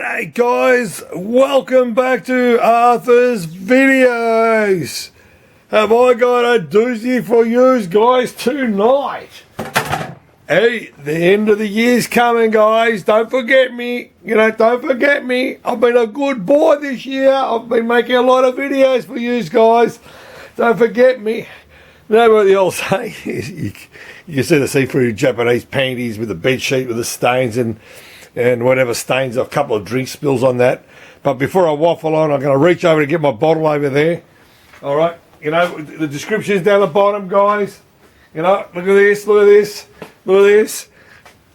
G'day guys, welcome back to Arthur's videos. Have I got a doozy for you guys tonight? Hey, the end of the year's coming, guys. Don't forget me. Don't forget me. I've been a good boy this year. I've been making a lot of videos for you guys. Don't forget me. You know what the old saying is? You see the see-through Japanese panties with the bed sheet with the stains and whatever stains, a couple of drink spills on that. But before I waffle on, I'm going to reach over to get my bottle over there. All right. The description's down the bottom, guys. Look at this, look at this, look at this.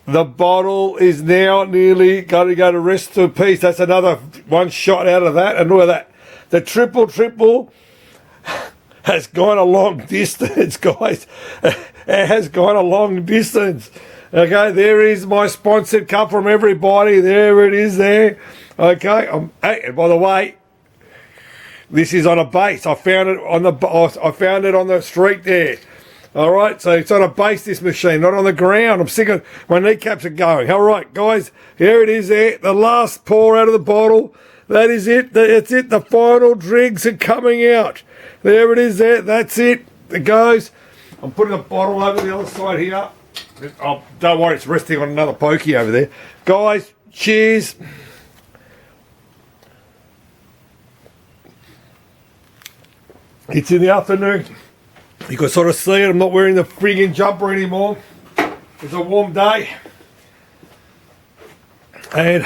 The bottle is now nearly going to go to rest in peace. That's another one shot out of that. And look at that. The triple has gone a long distance, guys. It has gone a long distance. Okay, there is my sponsored cup from everybody. There it is there. Okay, hey, and by the way, this is on a base. I found it on the street there. All right, so it's on a base, this machine, not on the ground. I'm sick of my kneecaps are going. All right, guys, here it is there. The last pour out of the bottle. That is it. That's it. The final drinks are coming out. There it is there. That's it. Guys, I'm putting the bottle over the other side here. Oh, don't worry, it's resting on another pokey over there. Guys, cheers. It's in the afternoon. You can sort of see it. I'm not wearing the friggin' jumper anymore. It's a warm day. And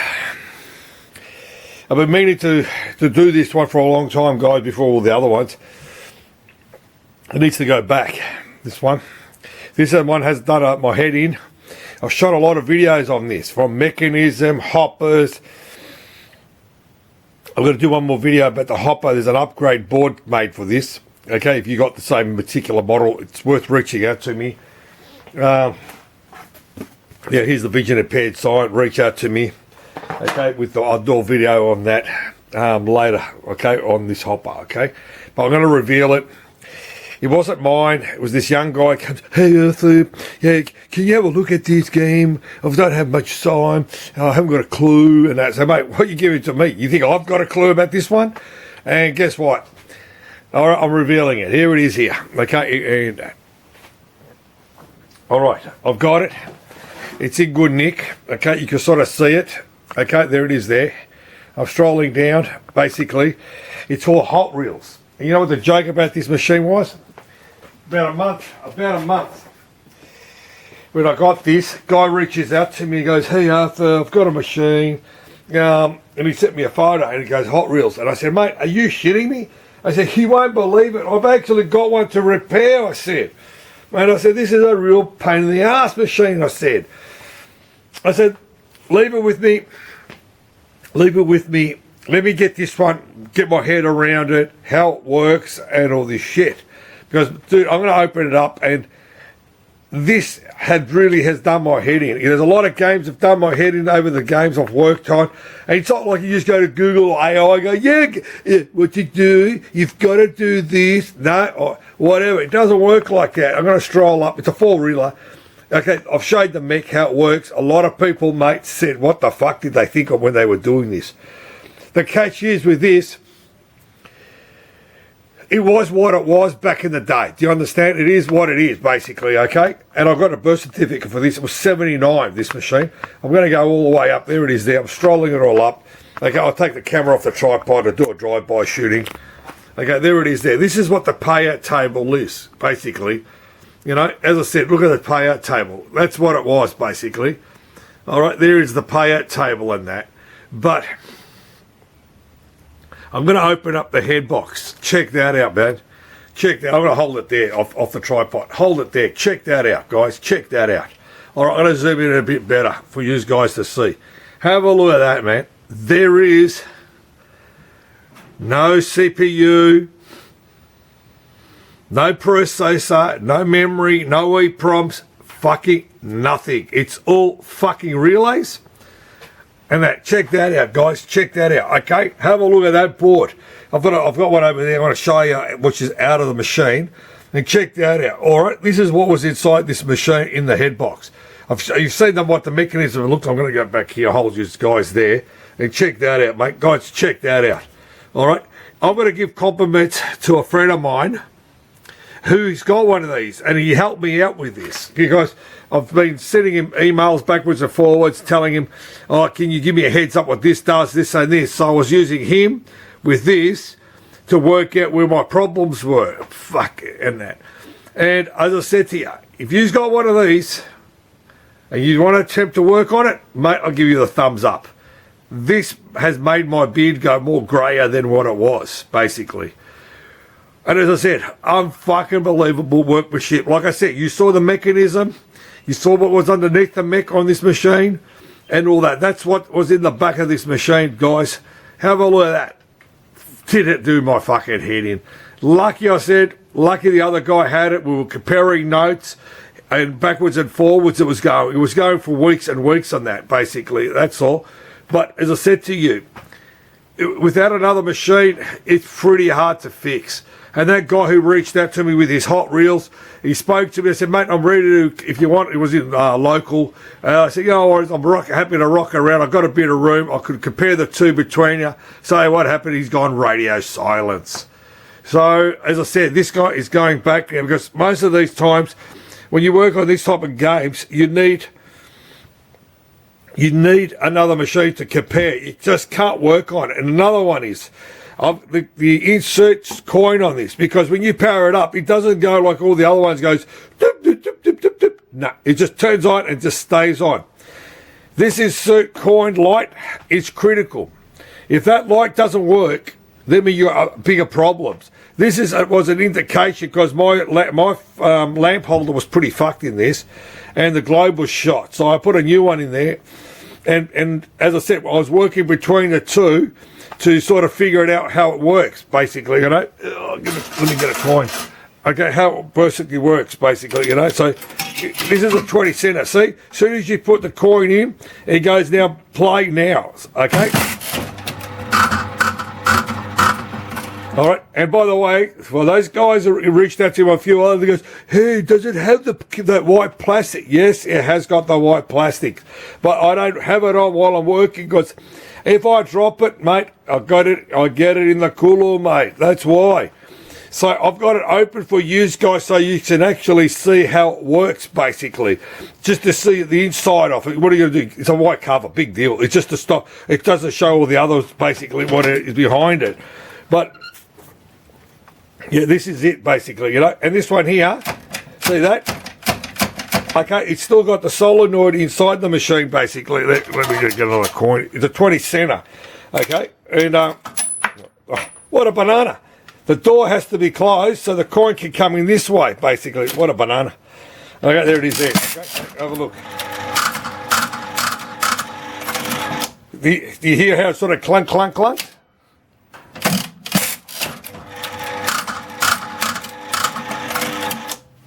I've been meaning to do this one for a long time, guys, before all the other ones. It needs to go back, this one. This one has done my head in. I've shot a lot of videos on this, from mechanism, hoppers. I'm going to do one more video about the hopper. There's an upgrade board made for this. Okay, if you got the same particular model, it's worth reaching out to me. Yeah, here's the vision impaired sign. Reach out to me. Okay, I'll do a video on that later. Okay, on this hopper. Okay, but I'm going to reveal it. It wasn't mine. It was this young guy comes, hey Arthur, yeah, can you have a look at this game? I don't have much time. I haven't got a clue. And that. So, mate, what are you giving to me? You think I've got a clue about this one? And guess what? All right, I'm revealing it. Here it is here. Okay, and all right, I've got it. It's in good nick. Okay, you can sort of see it. Okay, there it is there. I'm strolling down. Basically, it's all Hot Reels. And you know what the joke about this machine was? About a month. When I got this, guy reaches out to me and goes, hey Arthur, I've got a machine. And he sent me a photo and he goes, Hot Reels. And I said, mate, are you shitting me? I said, you won't believe it. I've actually got one to repair, I said. And I said, this is a real pain in the ass machine, I said. Leave it with me. Leave it with me. Let me get this one, get my head around it, how it works and all this shit. Because, dude, I'm going to open it up and this really has done my head in. There's a lot of games that have done my head in over the games I've worked on. And it's not like you just go to Google or AI, go, yeah, what you do, you've got to do this, no, or whatever. It doesn't work like that. I'm going to stroll up. It's a four-reeler. Okay, I've showed the mech how it works. A lot of people, mate, said, what the fuck did they think of when they were doing this? The catch is with this, it was what it was back in the day. Do you understand? It is what it is, basically, okay? And I've got a birth certificate for this. It was 79, this machine. I'm going to go all the way up. There it is there. I'm strolling it all up. Okay, I'll take the camera off the tripod and do a drive-by shooting. Okay, there it is there. This is what the payout table is, basically. As I said, look at the payout table. That's what it was, basically. All right, there is the payout table and that. But I'm going to open up the head box. Check that out, man. Check that. I'm going to hold it there off the tripod. Hold it there. Check that out, guys. Check that out. All right, I'm going to zoom in a bit better for you guys to see. Have a look at that, man. There is no CPU, no processor, no memory, no EEPROMs, fucking nothing. It's all fucking relays. And that, check that out, guys. Check that out. Okay, have a look at that board. I've got one over there. I want to show you, which is out of the machine. And check that out. All right, this is what was inside this machine in the head box. You've seen them, what the mechanism looks. I'm going to go back here, hold you guys there, and check that out, mate. Guys, check that out. All right, I'm going to give compliments to a friend of mine who's got one of these, and he helped me out with this because I've been sending him emails backwards and forwards telling him, oh, can you give me a heads up what this does, this and this. So I was using him with this to work out where my problems were. Fuck it, and that. And as I said to you, if you've got one of these and you want to attempt to work on it, mate, I'll give you the thumbs up. This has made my beard go more grayer than what it was, basically. And as I said, unfucking believable workmanship. Like I said, you saw the mechanism, you saw what was underneath the mech on this machine, and all that. That's what was in the back of this machine, guys. Have a look at that. Did it do my fucking head in? Lucky, I said, lucky the other guy had it. We were comparing notes, and backwards and forwards it was going. It was going for weeks and weeks on that, basically. That's all. But as I said to you, without another machine, it's pretty hard to fix. And that guy who reached out to me with his hot reels, he spoke to me. I said, mate, I'm ready to, if you want, it was in local. I said, no worries, I'm happy to rock around. I've got a bit of room. I could compare the two between you. So what happened, he's gone radio silence. So, as I said, this guy is going back now because most of these times, when you work on these type of games, you need another machine to compare. You just can't work on it. And another one is, the insert coin on this, because when you power it up, it doesn't go like all the other ones goes doop, doop, doop, doop, doop, doop. No, it just turns on and just stays on. This insert coin light is critical. If that light doesn't work, then you have bigger problems. This was an indication because my lamp holder was pretty fucked in this, and the globe was shot. So I put a new one in there, and as I said, I was working between the two to sort of figure it out how it works, basically, you know. Let me get a coin. Okay, how it basically works, basically, you know. So this is a 20 center. See, as soon as you put the coin in, it goes now, play now, okay? All right, and by the way, well, those guys who reached out to him, a few others, goes, hey, does it have that white plastic? Yes, it has got the white plastic, but I don't have it on while I'm working because if I drop it, mate, I get it in the cooler, mate. That's why. So I've got it open for you guys so you can actually see how it works, basically. Just to see the inside of it. What are you going to do? It's a white cover, big deal. It's just to stop. It doesn't show all the others, basically, what is behind it. But yeah, this is it, basically, you know. And this one here, see that? Okay, it's still got the solenoid inside the machine, basically. Let me get another coin. It's a 20 center, okay? And what a banana. The door has to be closed so the coin can come in this way, basically. What a banana. Okay, there it is there. Okay, have a look. Do you hear how it sort of clunk, clunk, clunk?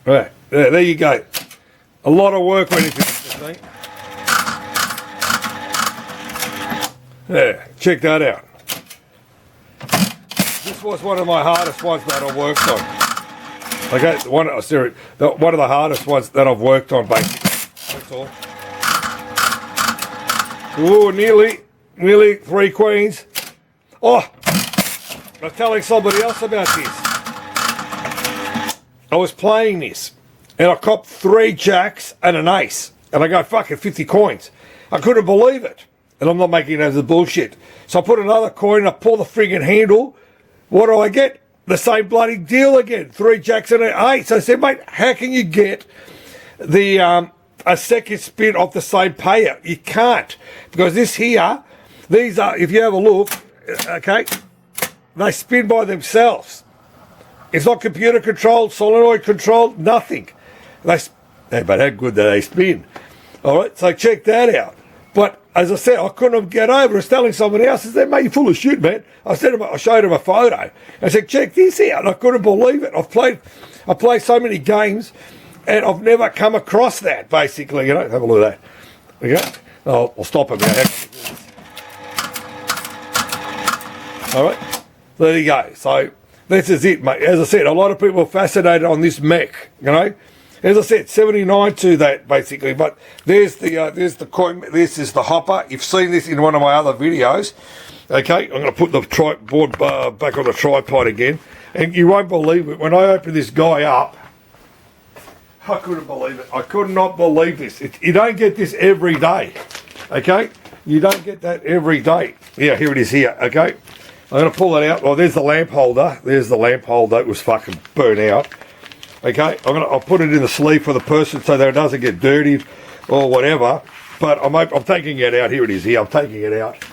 Right, there you go. A lot of work went into this thing. Yeah, check that out. This was one of my hardest ones that I worked on. Okay, one of the hardest ones that I've worked on, basically. That's all. Ooh, nearly 3 queens. Oh, I'm telling somebody else about this. I was playing this, and I copped 3 jacks and an ace, and I go, fucking 50 coins. I couldn't believe it, and I'm not making it as a bullshit. So I put another coin, I pull the friggin' handle. What do I get? The same bloody deal again, 3 jacks and an ace. So I said, mate, how can you get the a second spin off the same payer? You can't, because this here, these are, if you have a look, okay, they spin by themselves. It's not computer controlled, solenoid controlled, nothing. But how good do they spin? All right, so check that out. But as I said, I couldn't get over it. I was telling somebody else, I said, mate, you're full of shit, man. I showed him a photo. I said, check this out. And I couldn't believe it. I played so many games, and I've never come across that, basically. You know, have a look at that. Okay, I'll stop it now. All right, there you go. So this is it, mate. As I said, a lot of people are fascinated on this mech, you know. As I said, 79 to that basically. But there's the coin. This is the hopper. You've seen this in one of my other videos. Okay, I'm going to put the tripod back on the tripod again, and you won't believe it. When I open this guy up, I couldn't believe it. I could not believe this. You don't get this every day. Okay, you don't get that every day. Yeah, here it is here. Okay, I'm going to pull that out. Well, there's the lamp holder. There's the lamp holder. It was fucking burnt out. Okay, I'll put it in the sleeve for the person so that it doesn't get dirty or whatever. But I'm taking it out. Here it is. Here, I'm taking it out.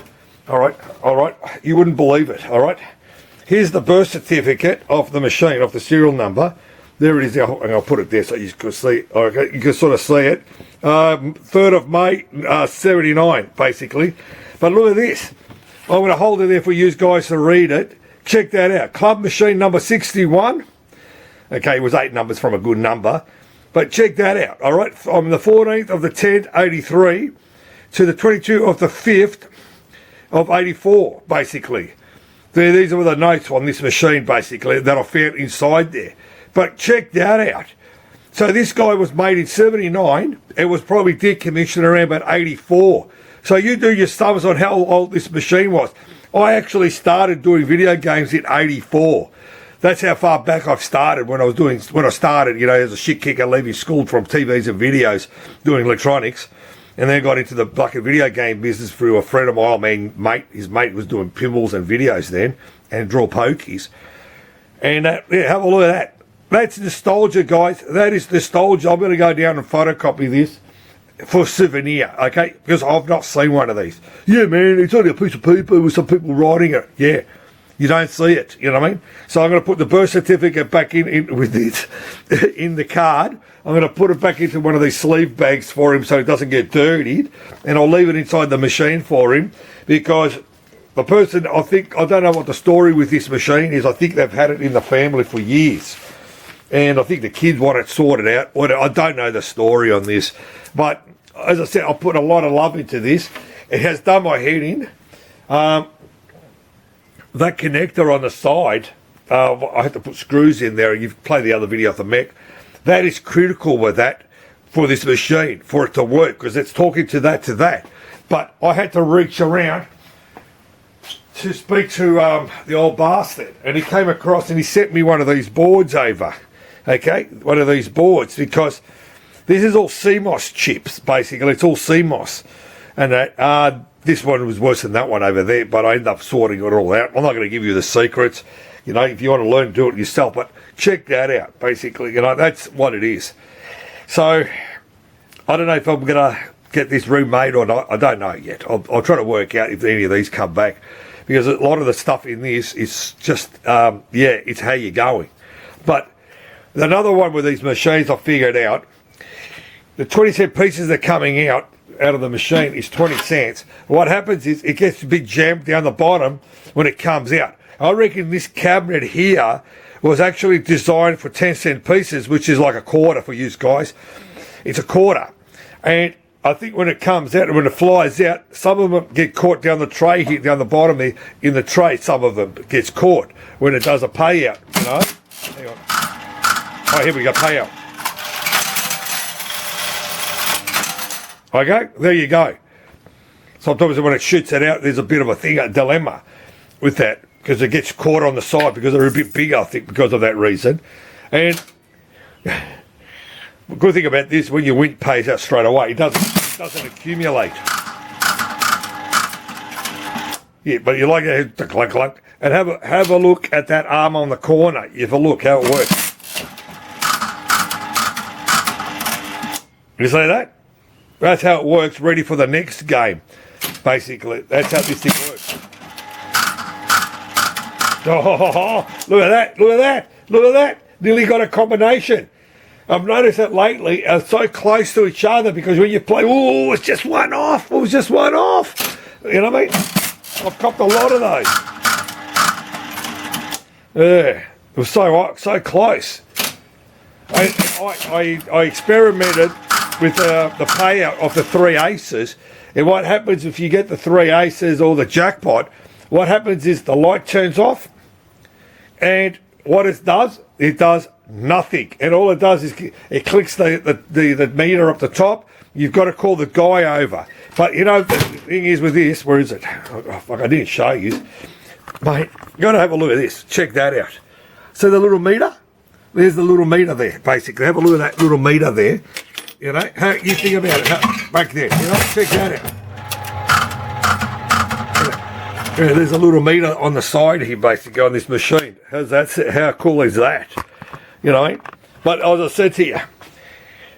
All right. You wouldn't believe it. All right. Here's the birth certificate of the machine, of the serial number. There it is. And I'll put it there so you can see. Okay, you can sort of see it. 3rd of May, 79, basically. But look at this. I'm going to hold it there for you guys to read it. Check that out. Club machine number 61. Okay, it was 8 numbers from a good number. But check that out, all right? From the 14th of the 10th, 83, to the 22nd of the 5th of 84, basically. These are the notes on this machine, basically, that I found inside there. But check that out. So this guy was made in 79. It was probably decommissioned around about 84. So you do your sums on how old this machine was. I actually started doing video games in 84. That's how far back I've started when I started, you know, as a shit kicker leaving school from TVs and videos doing electronics. And then got into the bucket video game business through a friend of mine, his mate was doing pinballs and videos then and draw pokies. And yeah, have a look at that. That's nostalgia, guys. That is nostalgia. I'm going to go down and photocopy this for souvenir, okay? Because I've not seen one of these. Yeah, man, it's only a piece of paper with some people writing it. Yeah. You don't see it, you know what I mean? So I'm going to put the birth certificate back in with it in the card. I'm going to put it back into one of these sleeve bags for him so it doesn't get dirtied. And I'll leave it inside the machine for him because the person, I don't know what the story with this machine is. I think they've had it in the family for years. And I think the kids want it sorted out. I don't know the story on this. But as I said, I put a lot of love into this. It has done my head in. That connector on the side, I had to put screws in there. You've played the other video of the mech. That is critical with that for this machine, for it to work, because it's talking to that. But I had to reach around to speak to the old bastard, and he came across and he sent me one of these boards over. Okay, one of these boards, because this is all CMOS chips, basically. It's all CMOS. And that, this one was worse than that one over there, but I ended up sorting it all out. I'm not going to give you the secrets. You know, if you want to learn, do it yourself. But check that out, basically. You know, that's what it is. So, I don't know if I'm going to get this remade or not. I don't know yet. I'll try to work out if any of these come back. Because a lot of the stuff in this is just, it's how you're going. But another one with these machines I figured out, the 20-cent pieces that are coming out of the machine is 20 cents. What happens is it gets a big jam down the bottom when it comes out. I reckon this cabinet here was actually designed for 10-cent pieces, which is like a quarter for you guys. It's a quarter. And I think when it comes out and when it flies out, some of them get caught down the tray here, down the bottom there, in the tray, some of them gets caught when it does a payout, you know. Hang on. Oh, here we go, payout. Okay, there you go. Sometimes when it shoots it out, there's a bit of a dilemma with that, because it gets caught on the side because they're a bit bigger, I think, because of that reason. And the good thing about this, when your wink pays out straight away, it doesn't accumulate. Yeah, but you like it to clunk clunk. And have a look at that arm on the corner. You have a look how it works. You see that? That's how it works, ready for the next game, basically. That's how this thing works. Oh, look at that, look at that, look at that. Nearly got a combination. I've noticed that lately, so close to each other, because when you play, oh, it's just one off, it was just one off. You know what I mean? I've copped a lot of those. Yeah, it was so close. I experimented with the payout of the 3 aces, and what happens if you get the 3 aces or the jackpot, what happens is the light turns off, and what it does nothing. And all it does is it clicks the meter up the top. You've got to call the guy over. But, you know, the thing is with this, where is it? Oh, fuck, I didn't show you. Mate, you've got to have a look at this. Check that out. See the little meter? There's the little meter there, basically. Have a look at that little meter there. You know, how you think about it back there. You know, check that out. Yeah, there's a little meter on the side here, basically, on this machine. How cool is that? You know, but as I said to you,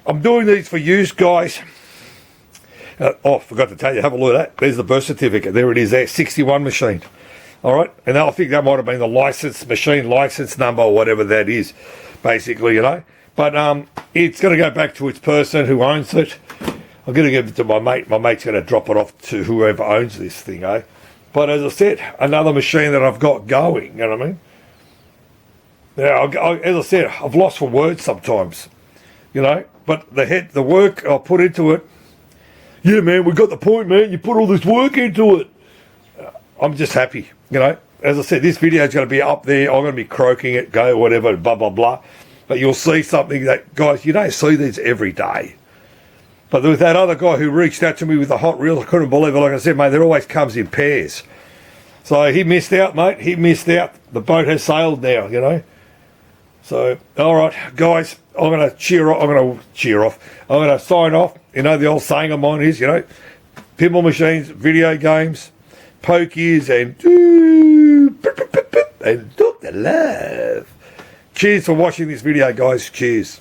I'm doing these for you guys. I forgot to tell you, have a look at that. There's the birth certificate. There it is there, 61 machine. All right, and I think that might have been the machine license number or whatever that is, basically, you know. But it's going to go back to its person who owns it. I'm going to give it to my mate. My mate's going to drop it off to whoever owns this thing, eh? But as I said, another machine that I've got going, you know what I mean? Yeah, as I said, I've lost for words sometimes, you know. But the work I put into it, yeah, man, we got the point, man. You put all this work into it. I'm just happy, you know. As I said, this video is going to be up there. I'm going to be croaking it, go, whatever, blah, blah, blah. But you'll see something that, guys, you don't see these every day. But there was that other guy who reached out to me with a hot reel. I couldn't believe it. Like I said, mate, there always comes in pairs. So he missed out, mate. He missed out. The boat has sailed now, you know. So, all right, guys, I'm going to cheer off. I'm going to sign off. You know, the old saying of mine is, you know, pinball machines, video games, pokies, and talk the love. Cheers for watching this video, guys. Cheers.